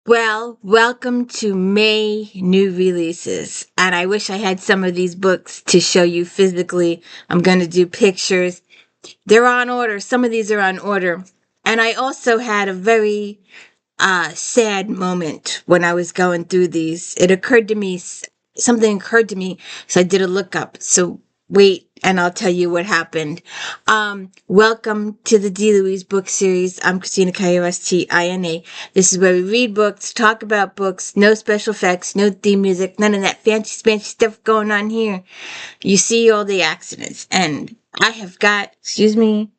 Well, welcome to May new releases. And I wish I had some of these books to show you physically. I'm going to do pictures. They're on order. Some of these are on order. And I also had a very sad moment when I was going through these. Something occurred to me, so I did a lookup. So wait, and I'll tell you what happened. Welcome to the D. Louise book series. I'm Christina Kairos. This is where we read books, talk about books, no special effects, no theme music, none of that fancy stuff going on here. You see all the accidents, and I have got, excuse me,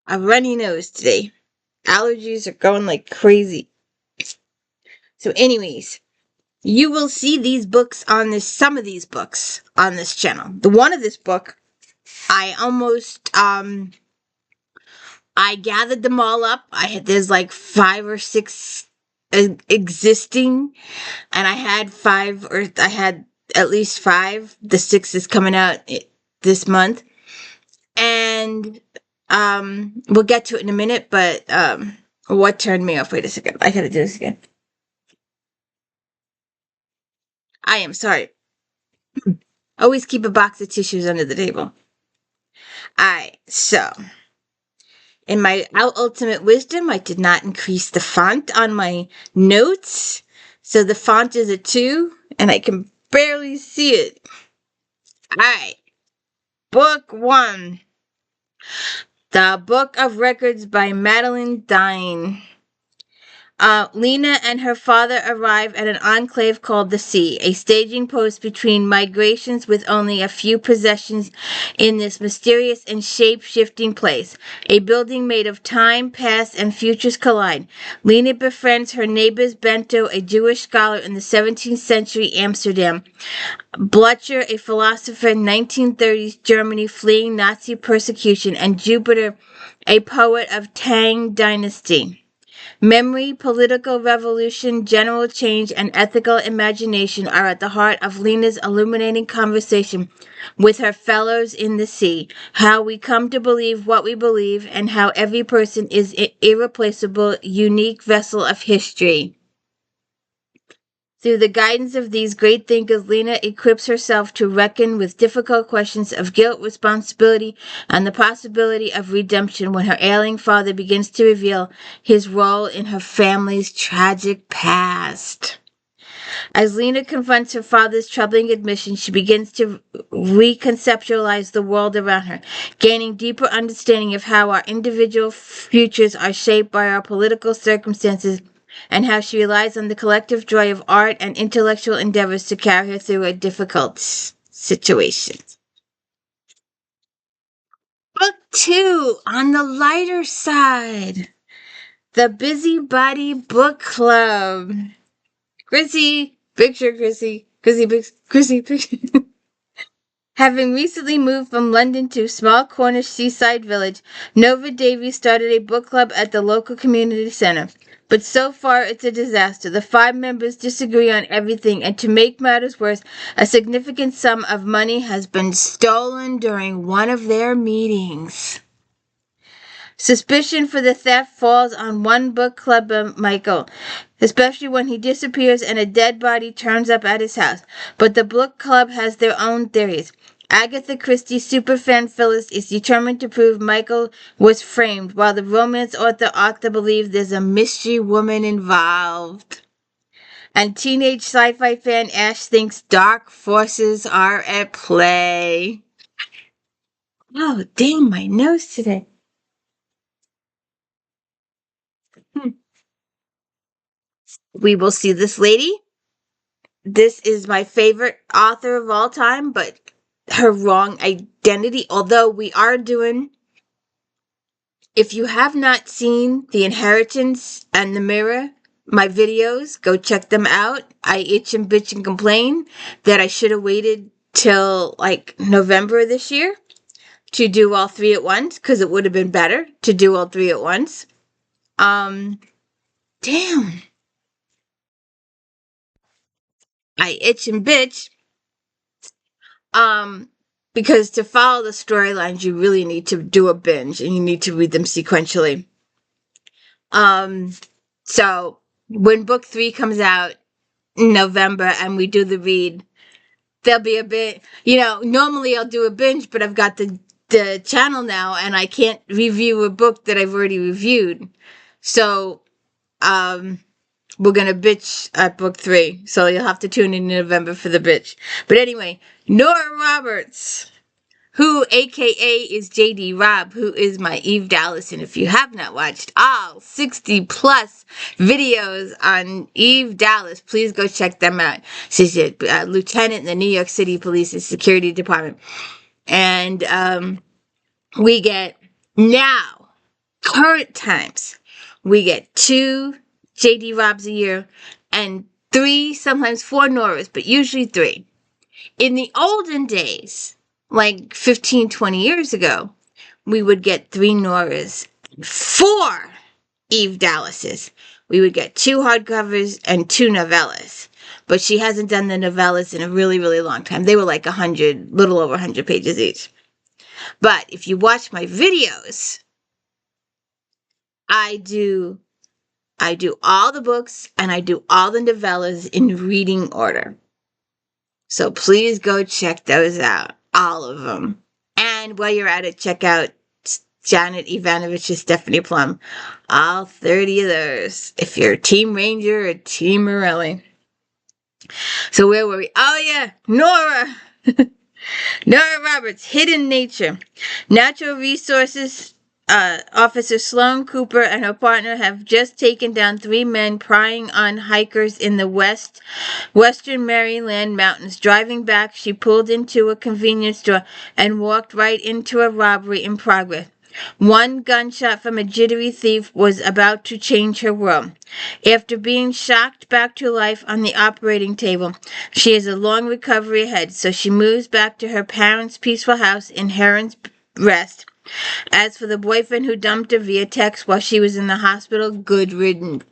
a runny nose today. Allergies are going like crazy. So, anyways, you will see some of these books on this channel. The one of this book, I almost, I gathered them all up. There's like 5 or 6 existing, and I had at least 5. The 6th is coming out this month. And, we'll get to it in a minute, but, what turned me off? Wait a second. I gotta do this again. I am sorry. Always keep a box of tissues under the table. Alright, so in my ultimate wisdom, I did not increase the font on my notes. So the font is a 2, and I can barely see it. Alright, book 1. The Book of Records by Madeline Dine. Lena and her father arrive at an enclave called the Sea, a staging post between migrations with only a few possessions in this mysterious and shape-shifting place. A building made of time, past, and futures collide. Lena befriends her neighbors Bento, a Jewish scholar in the 17th century Amsterdam, Blücher, a philosopher in 1930s Germany fleeing Nazi persecution, and Jupiter, a poet of Tang Dynasty. Memory, political revolution, general change, and ethical imagination are at the heart of Lena's illuminating conversation with her fellows in the sea. How we come to believe what we believe, and how every person is an irreplaceable, unique vessel of history. Through the guidance of these great thinkers, Lena equips herself to reckon with difficult questions of guilt, responsibility, and the possibility of redemption when her ailing father begins to reveal his role in her family's tragic past. As Lena confronts her father's troubling admission, she begins to reconceptualize the world around her, gaining deeper understanding of how our individual futures are shaped by our political circumstances, and how she relies on the collective joy of art and intellectual endeavors to carry her through a difficult situation. Book 2, on the lighter side, The Busybody Book Club. Chrissy, picture, Chrissy. Chrissy, picture. Having recently moved from London to a small Cornish seaside village, Nova Davies started a book club at the local community center. But so far, it's a disaster. The 5 members disagree on everything, and to make matters worse, a significant sum of money has been stolen during one of their meetings. Suspicion for the theft falls on one book clubber, Michael, especially when he disappears and a dead body turns up at his house. But the book club has their own theories. Agatha Christie superfan Phyllis is determined to prove Michael was framed, while the romance author Arthur believes there's a mystery woman involved. And teenage sci-fi fan Ash thinks dark forces are at play. Oh, damn, my nose today. We will see this lady. This is my favorite author of all time, but her wrong identity. Although we are doing, if you have not seen The Inheritance and The Mirror, my videos, go check them out. I itch and bitch and complain that I should have waited till like November this year to do all 3 at once, because it would have been better to do all 3 at once. Damn. I itch and bitch. Because to follow the storylines, you really need to do a binge and you need to read them sequentially. Um, so when book 3 comes out in November and we do the read, there'll be a bit, normally I'll do a binge, but I've got the channel now and I can't review a book that I've already reviewed. So, we're gonna bitch at book 3. So you'll have to tune in November for the bitch. But anyway, Nora Roberts, who AKA is JD Robb, who is my Eve Dallas. And if you have not watched all 60 plus videos on Eve Dallas, please go check them out. She's a lieutenant in the New York City Police's Security Department. And we get now, current times, we get 2 JD Robbs a year and 3, sometimes 4 Noras, but usually 3. In the olden days, like 15, 20 years ago, we would get 3 Noras, 4 Eve Dallases. We would get 2 hardcovers and 2 novellas. But she hasn't done the novellas in a really, really long time. They were like 100, little over 100 pages each. But if you watch my videos, I do all the books and I do all the novellas in reading order. So please go check those out. All of them. And while you're at it, check out Janet Ivanovich's Stephanie Plum. All 30 of those. If you're Team Ranger or Team Morelli. So where were we? Oh yeah, Nora! Nora Roberts, Hidden Nature. Natural Resources Officer Sloan Cooper and her partner have just taken down 3 men prying on hikers in the western Maryland mountains. Driving back, she pulled into a convenience store and walked right into a robbery in progress. One gunshot from a jittery thief was about to change her world. After being shocked back to life on the operating table, she has a long recovery ahead, so she moves back to her parents' peaceful house in Heron's Rest. As for the boyfriend who dumped her via text while she was in the hospital, good riddance.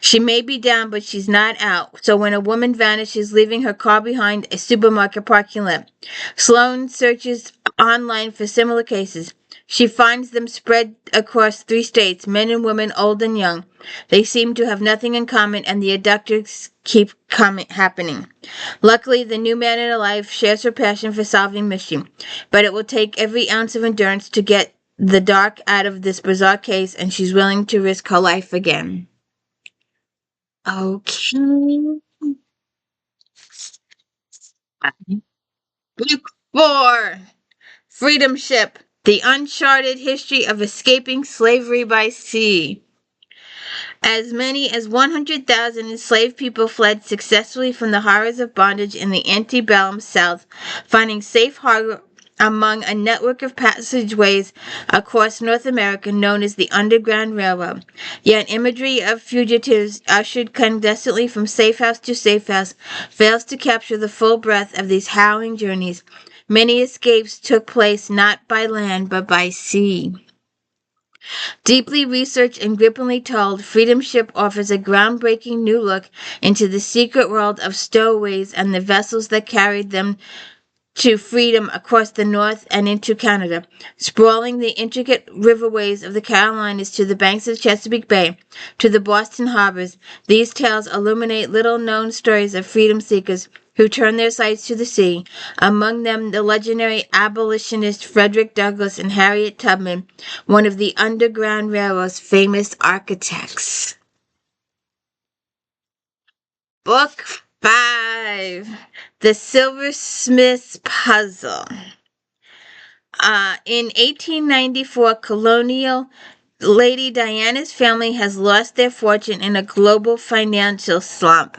She may be down, but she's not out. So when a woman vanishes, leaving her car behind a supermarket parking lot, Sloan searches online for similar cases. She finds them spread across 3 states, men and women, old and young. They seem to have nothing in common, and the abductions keep happening. Luckily, the new man in her life shares her passion for solving mystery, but it will take every ounce of endurance to get the dark out of this bizarre case, and she's willing to risk her life again. Okay. Book 4. Freedom Ship. The Uncharted History of Escaping Slavery by Sea. As many as 100,000 enslaved people fled successfully from the horrors of bondage in the antebellum South, finding safe harbor among a network of passageways across North America known as the Underground Railroad. Yet imagery of fugitives ushered clandestinely from safe house to safe house fails to capture the full breadth of these harrowing journeys. Many escapes took place not by land but by sea. Deeply researched and grippingly told, Freedom Ship offers a groundbreaking new look into the secret world of stowaways and the vessels that carried them to freedom across the North and into Canada, sprawling the intricate riverways of the Carolinas to the banks of Chesapeake Bay, to the Boston harbors. These tales illuminate little-known stories of freedom seekers who turned their sights to the sea, among them the legendary abolitionists Frederick Douglass and Harriet Tubman, one of the Underground Railroad's famous architects. Book 5. The Silversmith's Puzzle. In 1894, colonial Lady Diana's family has lost their fortune in a global financial slump.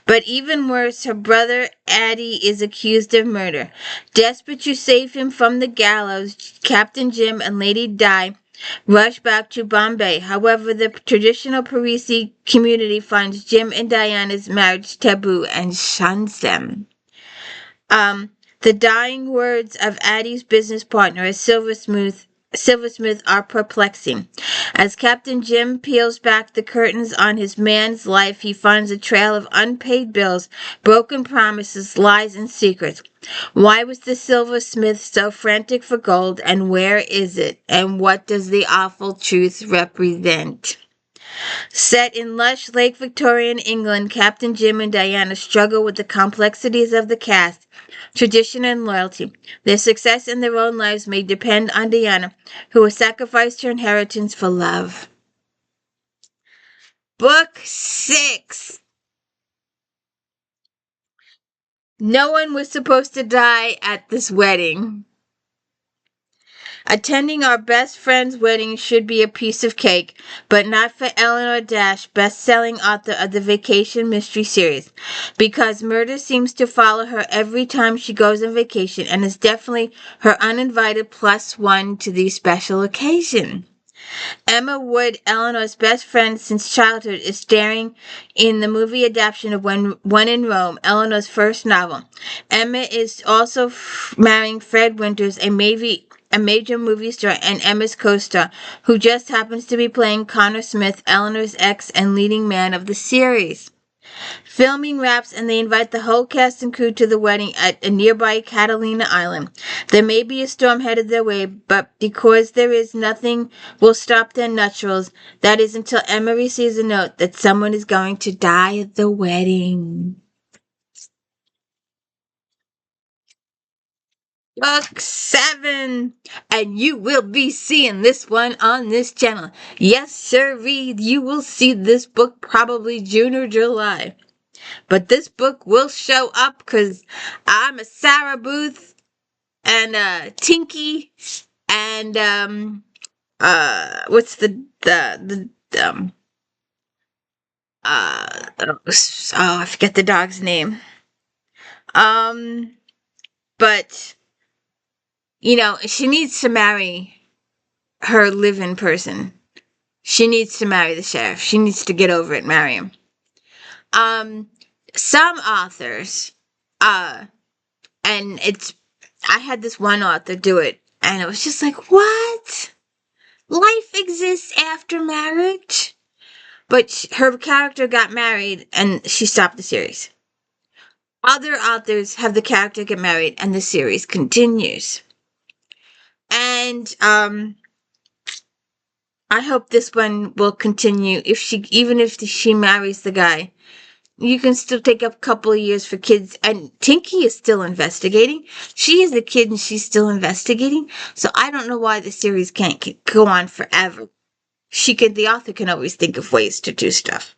But even worse, her brother Addie is accused of murder. Desperate to save him from the gallows, Captain Jim and Lady Di rush back to Bombay. However, the traditional Parisi community finds Jim and Diana's marriage taboo and shuns them. The dying words of Addie's business partner, a silversmith, Silversmith are perplexing. As Captain Jim peels back the curtains on his man's life, he finds a trail of unpaid bills, broken promises, lies, and secrets. Why was the silversmith so frantic for gold, and where is it? And what does the awful truth represent? Set in lush Lake Victorian England, Captain Jim and Diana struggle with the complexities of the caste, tradition, and loyalty. Their success in their own lives may depend on Diana, who has sacrificed her inheritance for love. Book 6. No one was supposed to die at this wedding. Attending our best friend's wedding should be a piece of cake, but not for Eleanor Dash, best-selling author of the Vacation Mystery Series, because murder seems to follow her every time she goes on vacation and is definitely her uninvited +1 to the special occasion. Emma Wood, Eleanor's best friend since childhood, is starring in the movie adaptation of When in Rome, Eleanor's first novel. Emma is also marrying Fred Winters, a major movie star and Emma's co-star, who just happens to be playing Connor Smith, Eleanor's ex and leading man of the series. Filming wraps and they invite the whole cast and crew to the wedding at a nearby Catalina Island. There may be a storm headed their way, but because there is nothing will stop their nuptials. That is until Emma receives a note that someone is going to die at the wedding. Book 7, and you will be seeing this one on this channel. Yes, sirree, you will see this book probably June or July. But this book will show up because I'm a Sarah Booth and Tinky and what's I forget the dog's name. But she needs to marry her live-in person. She needs to marry the sheriff. She needs to get over it, marry him. Some authors, and I had this one author do it, and it was just like, what? Life exists after marriage? But her character got married, and she stopped the series. Other authors have the character get married, and the series continues. And I hope this one will continue. Even if she marries the guy, you can still take a couple of years for kids. And Tinky is still investigating. She is a kid and she's still investigating. So I don't know why the series can't go on forever. The author can always think of ways to do stuff.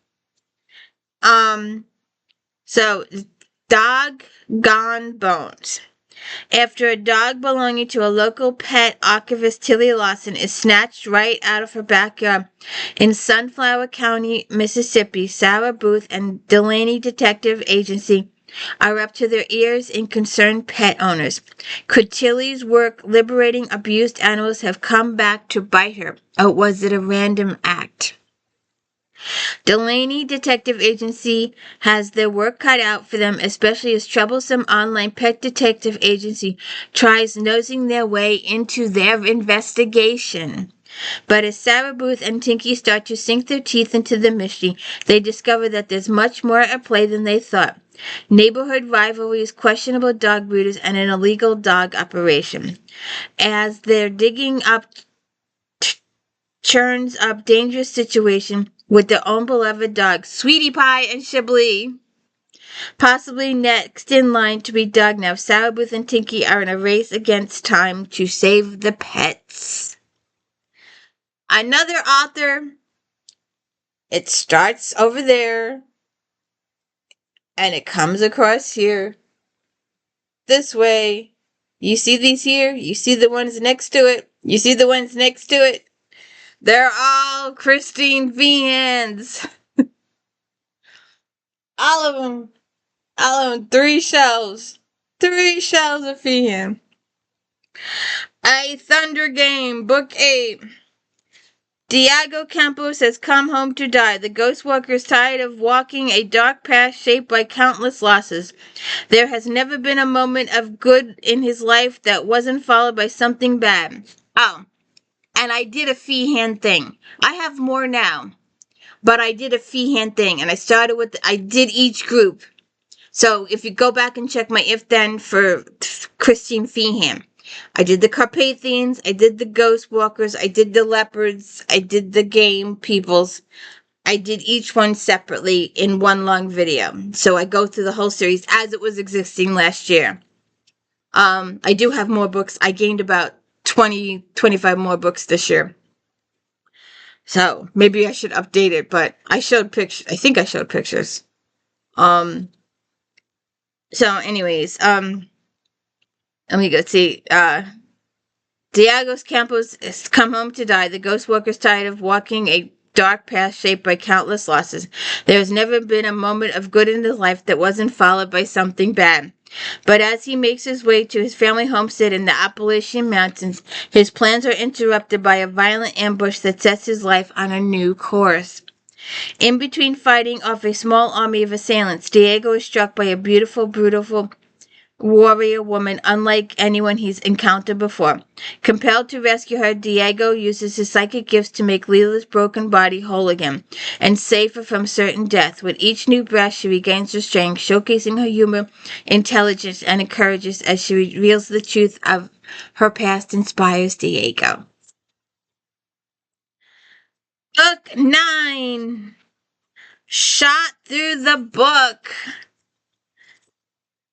So Dog Gone Bones. After a dog belonging to a local pet archivist, Tilly Lawson, is snatched right out of her backyard in Sunflower County, Mississippi, Sarah Booth and Delaney Detective Agency are up to their ears in concerned pet owners. Could Tilly's work liberating abused animals have come back to bite her, or was it a random act? Delaney Detective Agency has their work cut out for them, especially as troublesome online pet detective agency tries nosing their way into their investigation. But as Sarah Booth and Tinky start to sink their teeth into the mystery, they discover that there's much more at play than they thought. Neighborhood rivalries, questionable dog breeders, and an illegal dog operation. As they're digging up churns up dangerous situation with their own beloved dogs, Sweetie Pie and Chablis. Possibly next in line to be dug now, Sarah Booth and Tinky are in a race against time to save the pets. Another author, it starts over there, and it comes across here. This way. You see these here? You see the ones next to it? You see the ones next to it? They're all Christine Feehands. All of them. 3 shelves. 3 shelves of Feehan. A Thunder Game, Book 8. Diego Campos has come home to die. The ghost walker is tired of walking a dark path shaped by countless losses. There has never been a moment of good in his life that wasn't followed by something bad. Oh, and I did a freehand thing. I have more now, but I did a freehand thing, and I did each group. So if you go back and check my if then for Christine Feehan, I did the Carpathians, I did the Ghost Walkers, I did the Leopards, I did the Game Peoples. I did each one separately in one long video. So I go through the whole series as it was existing last year. I do have more books. I gained about 20, 25 more books this year. So maybe I should update it, but I showed pictures. I think I showed pictures. Um, so anyways, let me go see. Diegos Campos has come home to die. The ghost walker's tired of walking a dark path shaped by countless losses. There has never been a moment of good in his life that wasn't followed by something bad. But as he makes his way to his family homestead in the Appalachian Mountains, his plans are interrupted by a violent ambush that sets his life on a new course. In between fighting off a small army of assailants, Diego is struck by a beautiful warrior woman unlike anyone he's encountered before. Compelled to rescue her, Diego uses his psychic gifts to make Leela's broken body whole again and save her from certain death. With each new breath, she regains her strength, showcasing her humor, intelligence, and courage as she reveals the truth of her past inspires Diego. Book 9. Shot Through the Book.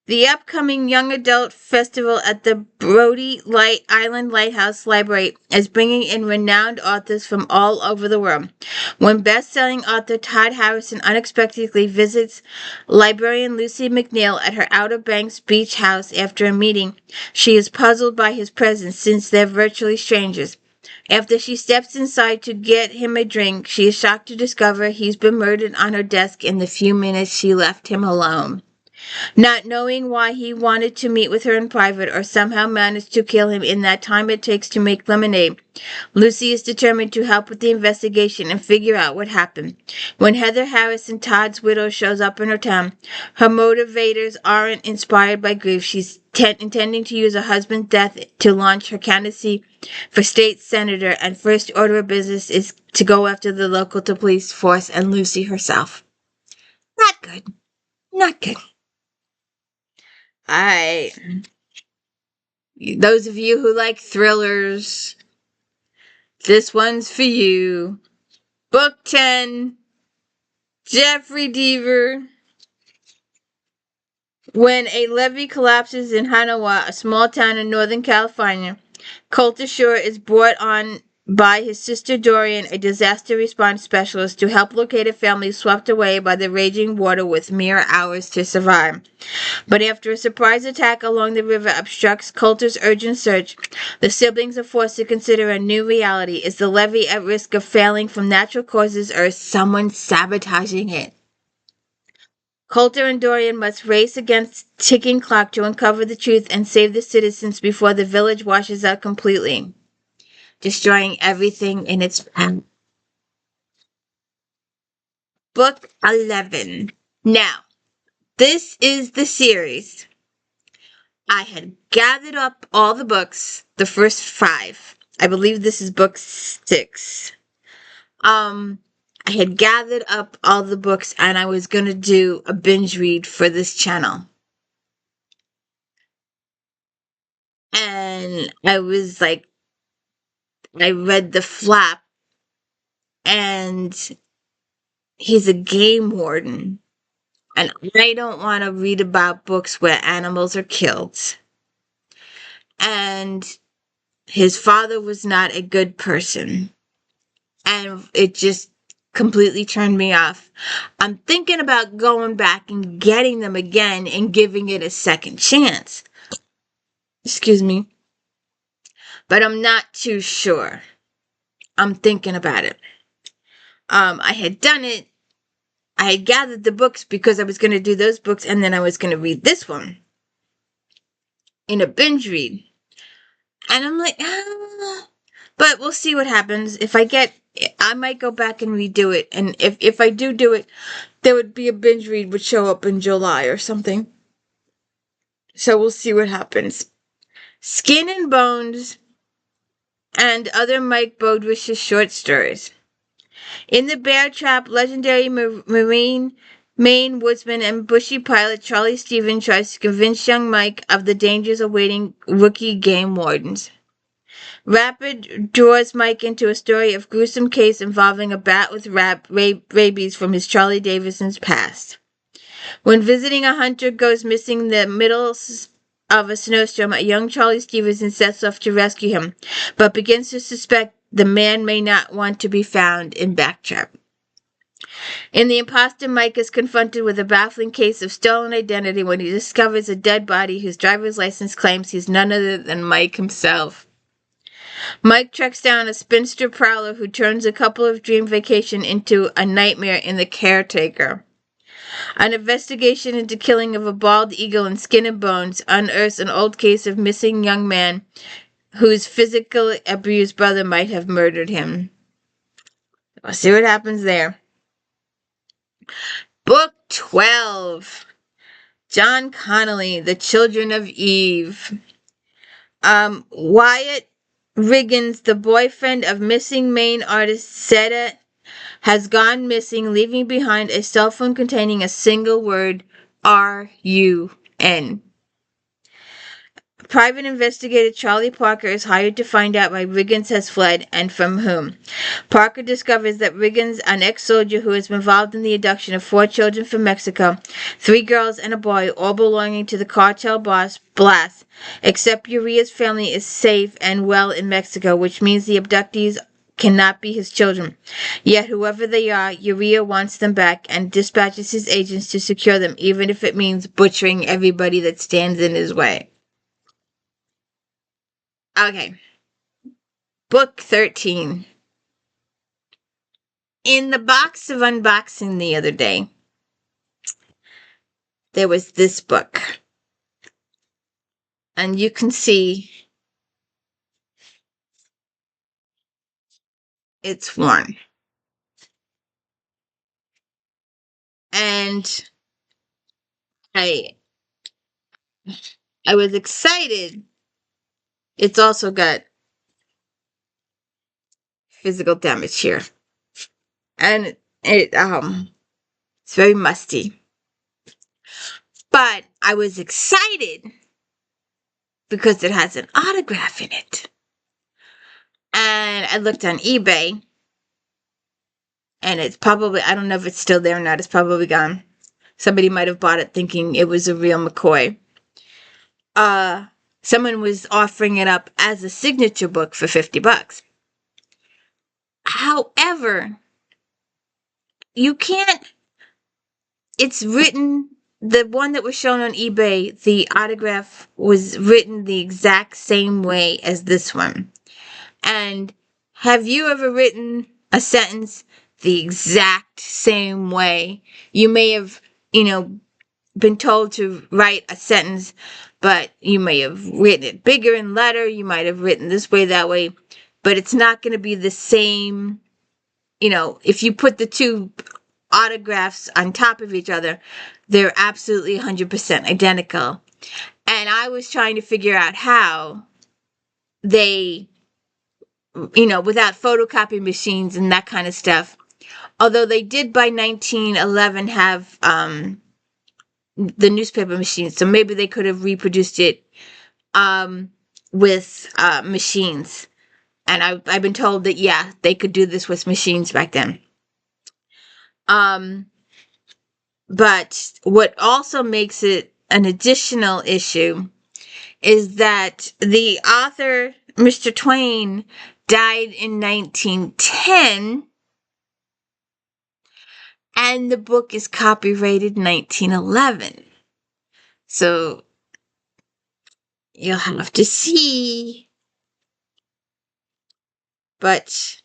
The upcoming Young Adult Festival at the Brody Island Lighthouse Library is bringing in renowned authors from all over the world. When best-selling author Todd Harrison unexpectedly visits librarian Lucy McNeil at her Outer Banks beach house after a meeting, she is puzzled by his presence since they're virtually strangers. After she steps inside to get him a drink, she is shocked to discover he's been murdered on her desk in the few minutes she left him alone. Not knowing why he wanted to meet with her in private or somehow managed to kill him in that time it takes to make lemonade, Lucy is determined to help with the investigation and figure out what happened. When Heather Harrison, Todd's widow, shows up in her town, her motivators aren't inspired by grief. She's intending to use her husband's death to launch her candidacy for state senator, and first order of business is to go after the local police force and Lucy herself. Not good. Not good. Those of you who like thrillers, this one's for you. Book 10, Jeffrey Deaver. When a levee collapses in Hanawa, a small town in Northern California, Colter Shore is brought on by his sister Dorian, a disaster response specialist, to help locate a family swept away by the raging water with mere hours to survive. But after a surprise attack along the river obstructs Colter's urgent search, the siblings are forced to consider a new reality. Is the levee at risk of failing from natural causes, or is someone sabotaging it? Colter and Dorian must race against ticking clock to uncover the truth and save the citizens before the village washes out completely, destroying everything in its path. Book 11. Now, this is the series. I had gathered up all the books, the first 5. I believe this is book 6. I had gathered up all the books and I was going to do a binge read for this channel. And I was like, I read The Flap, and he's a game warden. And I don't want to read about books where animals are killed. And his father was not a good person. And it just completely turned me off. I'm thinking about going back and getting them again and giving it a second chance. Excuse me. But I'm not too sure. I'm thinking about it. I had done it. I had gathered the books because I was going to do those books and then I was going to read this one in a binge read. And I'm like, but we'll see what happens. I might go back and redo it. And if I do it, there would be a binge read would show up in July or something. So we'll see what happens. Skin and Bones and other Mike Bodwish's short stories. In The Bear Trap, legendary Marine Maine woodsman and bushy pilot Charlie Stevens tries to convince young Mike of the dangers awaiting rookie game wardens. Rapid draws Mike into a story of gruesome case involving a bat with rabies from his Charlie Davidson's past. When visiting a hunter goes missing in the middle of a snowstorm, a young Charlie Stevenson sets off to rescue him, but begins to suspect the man may not want to be found in Backtrap. In The Imposter, Mike is confronted with a baffling case of stolen identity when he discovers a dead body whose driver's license claims he's none other than Mike himself. Mike tracks down a spinster prowler who turns a couple of dream vacation into a nightmare in The Caretaker. An investigation into killing of a bald eagle in Skin and Bones unearths an old case of missing young man whose physically abused brother might have murdered him. We'll see what happens there. Book 12. John Connolly, The Children of Eve. Wyatt Riggins, the boyfriend of missing Maine artist Seta, has gone missing, leaving behind a cell phone containing a single word, R-U-N. Private investigator Charlie Parker is hired to find out why Riggins has fled and from whom. Parker discovers that Riggins, an ex-soldier who has been involved in the abduction of 4 children from Mexico, 3 girls and a boy, all belonging to the cartel boss Blas, except Uriah's family is safe and well in Mexico, which means the abductees cannot be his children. Yet whoever they are, Uriah wants them back and dispatches his agents to secure them, even if it means butchering everybody that stands in his way. Okay. Book 13. In the box of unboxing the other day, there was this book. And you can see it's worn. And I was excited. It's also got physical damage here. And it's very musty. But I was excited because it has an autograph in it. And I looked on eBay, and it's probably, I don't know if it's still there or not, it's probably gone. Somebody might have bought it thinking it was a real McCoy. Someone was offering it up as a signature book for $50. However, you can't, it's written, the one that was shown on eBay, the autograph was written the exact same way as this one. And have you ever written a sentence the exact same way? You may have, been told to write a sentence, but you may have written it bigger in letter. You might have written this way, that way, but it's not going to be the same. If you put the 2 autographs on top of each other, they're absolutely 100% identical. And I was trying to figure out how they, without photocopy machines and that kind of stuff. Although they did by 1911 have the newspaper machines, so maybe they could have reproduced it with machines. And I've been told that, yeah, they could do this with machines back then. But what also makes it an additional issue is that the author, Mr. Twain, died in 1910, and the book is copyrighted 1911. So you'll have to see. But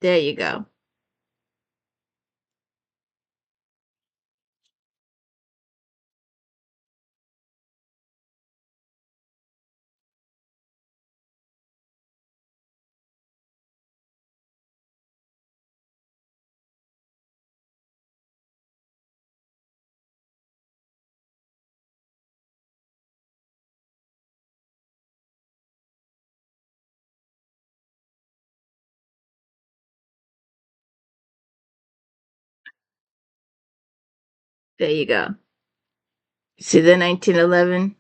there you go. There you go. See the 1911?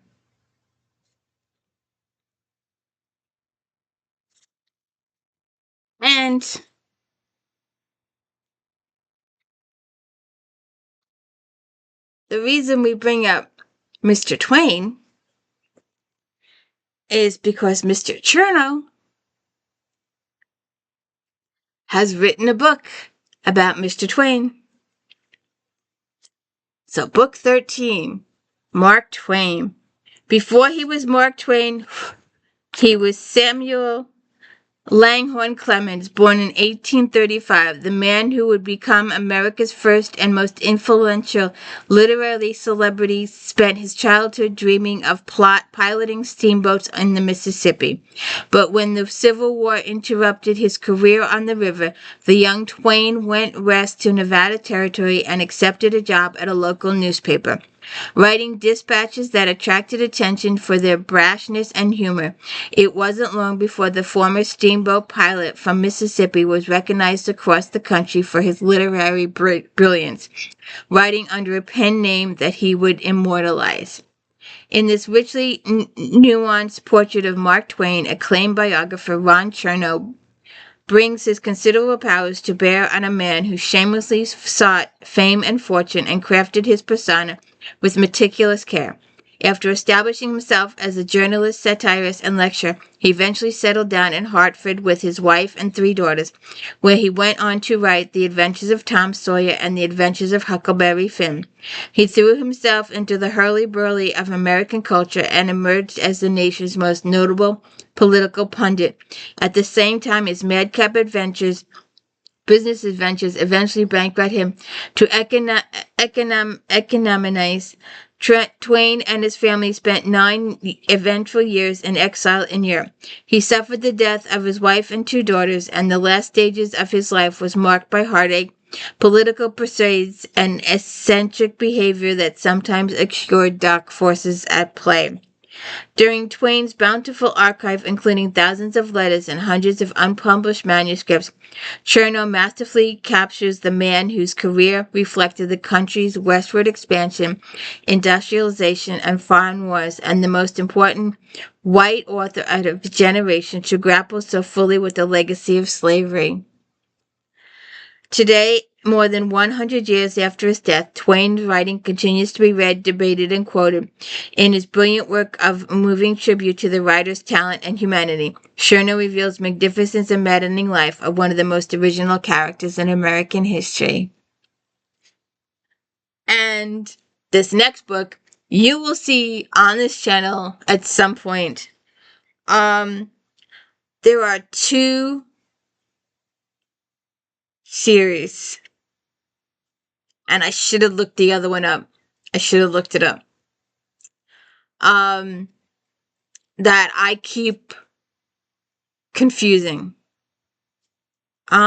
And the reason we bring up Mr. Twain is because Mr. Chernow has written a book about Mr. Twain. So, book 13, Mark Twain. Before he was Mark Twain, he was Samuel Langhorne Clemens, born in 1835, the man who would become America's first and most influential literary celebrity, spent his childhood dreaming of piloting steamboats in the Mississippi. But when the Civil War interrupted his career on the river, the young Twain went west to Nevada Territory and accepted a job at a local newspaper, writing dispatches that attracted attention for their brashness and humor. It wasn't long before the former steamboat pilot from Mississippi was recognized across the country for his literary brilliance, writing under a pen name that he would immortalize. In this richly nuanced portrait of Mark Twain, acclaimed biographer Ron Chernow brings his considerable powers to bear on a man who shamelessly sought fame and fortune and crafted his persona with meticulous care. After establishing himself as a journalist, satirist, and lecturer, he eventually settled down in Hartford with his wife and 3 daughters, where he went on to write The Adventures of Tom Sawyer and The Adventures of Huckleberry Finn. He threw himself into the hurly-burly of American culture and emerged as the nation's most notable political pundit. At the same time, his madcap business adventures eventually bankrupt him to economize. Twain and his family spent 9 eventful years in exile in Europe. He suffered the death of his wife and 2 daughters, and the last stages of his life was marked by heartache, political pursuits, and eccentric behavior that sometimes obscured dark forces at play. During Twain's bountiful archive, including thousands of letters and hundreds of unpublished manuscripts, Chernow masterfully captures the man whose career reflected the country's westward expansion, industrialization, and foreign wars, and the most important white author out of a generation to grapple so fully with the legacy of slavery. Today, more than 100 years after his death, Twain's writing continues to be read, debated, and quoted. In his brilliant work of moving tribute to the writer's talent and humanity, Chernow reveals magnificence and maddening life of one of the most original characters in American history. And this next book, you will see on this channel at some point. There are 2 series. And I should have looked the other one up. I should have looked it up. That I keep confusing. Wait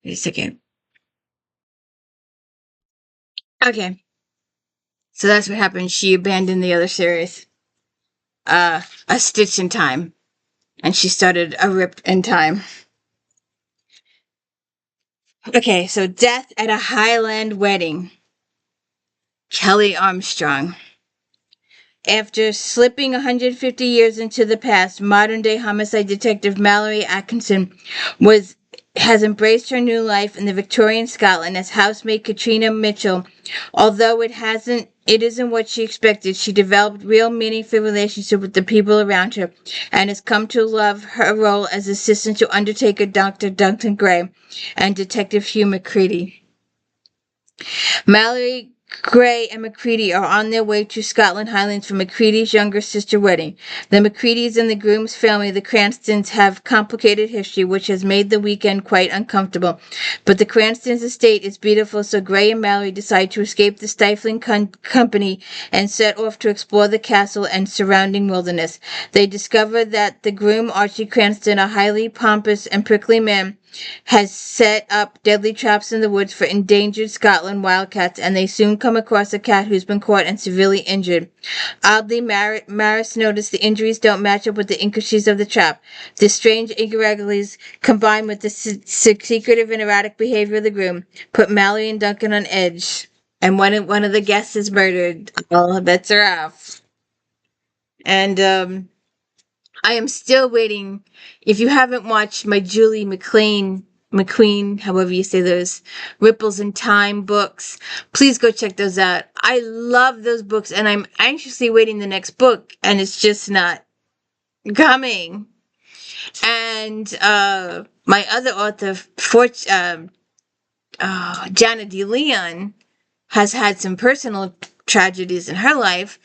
a second. Okay. So that's what happened. She abandoned the other series. A Stitch in Time. And she started A Rip in Time. Okay, so Death at a Highland Wedding. Kelly Armstrong. After slipping 150 years into the past, modern-day homicide detective Mallory Atkinson has embraced her new life in the Victorian Scotland as housemaid Katrina Mitchell. Although it isn't what she expected, she developed real meaningful relationship with the people around her and has come to love her role as assistant to Undertaker Dr. Duncan Gray and Detective Hugh McCready. Mallory Gray and McCready are on their way to Scotland Highlands for McCready's younger sister wedding. The McCreadys and the groom's family, the Cranstons, have complicated history, which has made the weekend quite uncomfortable. But the Cranstons' estate is beautiful, so Gray and Mallory decide to escape the stifling company and set off to explore the castle and surrounding wilderness. They discover that the groom, Archie Cranston, a highly pompous and prickly man, has set up deadly traps in the woods for endangered Scotland wildcats, and they soon come across a cat who's been caught and severely injured. Oddly, Maris noticed the injuries don't match up with the intricacies of the trap. The strange irregularities, combined with the secretive and erratic behavior of the groom, put Mallory and Duncan on edge. And when one of the guests is murdered, all bets are off. And I am still waiting. If you haven't watched my Julie McQueen, however you say those, Ripples in Time books, please go check those out. I love those books, and I'm anxiously waiting the next book, and it's just not coming. And my other author, Jana DeLeon, has had some personal tragedies in her life,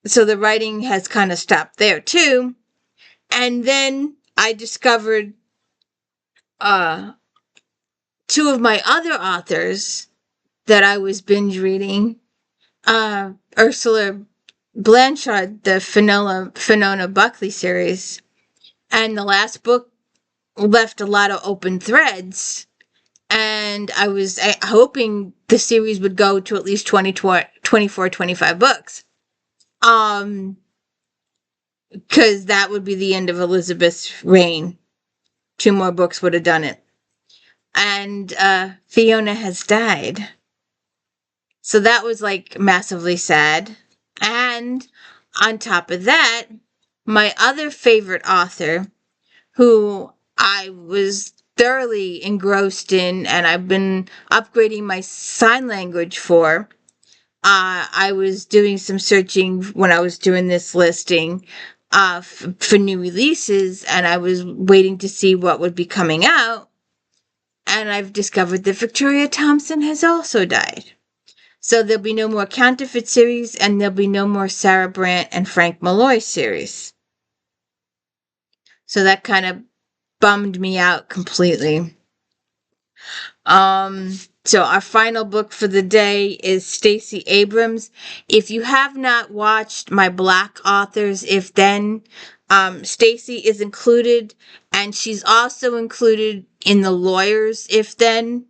so the writing has kind of stopped there too. And then I discovered two of my other authors that I was binge reading. Ursula Blanchard, the Fiona Buckley series. And the last book left a lot of open threads. And I was hoping the series would go to at least 24, 25 books. Because that would be the end of Elizabeth's reign. 2 more books would have done it. And Fiona has died. So that was like massively sad. And on top of that, my other favorite author, who I was thoroughly engrossed in and I've been upgrading my sign language for, I was doing some searching when I was doing this listing for new releases, and I was waiting to see what would be coming out. And I've discovered that Victoria Thompson has also died. So there'll be no more Counterfeit series, and there'll be no more Sarah Brandt and Frank Malloy series. So that kind of bummed me out completely. So our final book for the day is Stacey Abrams. If you have not watched my Black Authors If Then, Stacey is included, and she's also included in the Lawyers If Then.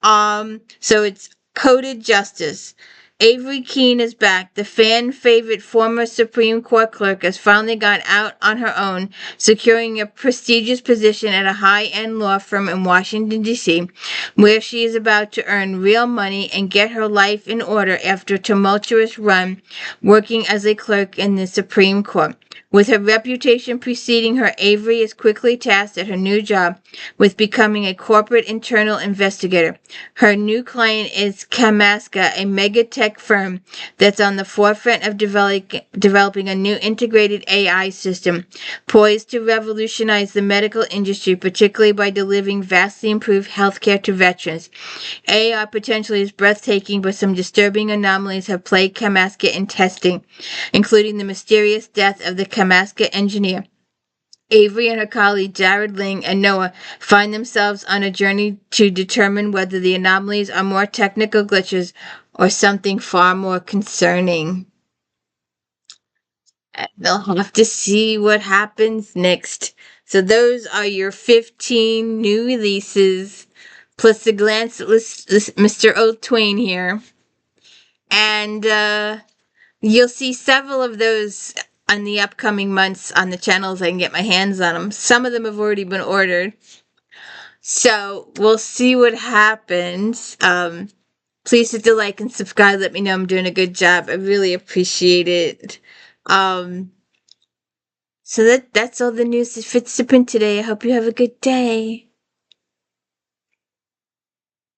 So it's Coded Justice. Avery Keene is back. The fan-favorite former Supreme Court clerk has finally gone out on her own, securing a prestigious position at a high-end law firm in Washington, D.C., where she is about to earn real money and get her life in order after a tumultuous run working as a clerk in the Supreme Court. With her reputation preceding her, Avery is quickly tasked at her new job with becoming a corporate internal investigator. Her new client is Kamaska, a mega tech firm that's on the forefront of developing a new integrated AI system poised to revolutionize the medical industry, particularly by delivering vastly improved healthcare to veterans. AI potential is breathtaking, but some disturbing anomalies have plagued Kamaska in testing, including the mysterious death of the Kamaska engineer. Avery and her colleague Jared Ling and Noah find themselves on a journey to determine whether the anomalies are more technical glitches or something far more concerning. They'll have to see what happens next. So those are your 15 new releases, plus a glance at Mr. Old Twain here. And you'll see several of those on the upcoming months on the channels. I can get my hands on them. Some of them have already been ordered. So we'll see what happens. Please hit the like and subscribe. Let me know I'm doing a good job. I really appreciate it. So that's all the news that fits the print today. I hope you have a good day.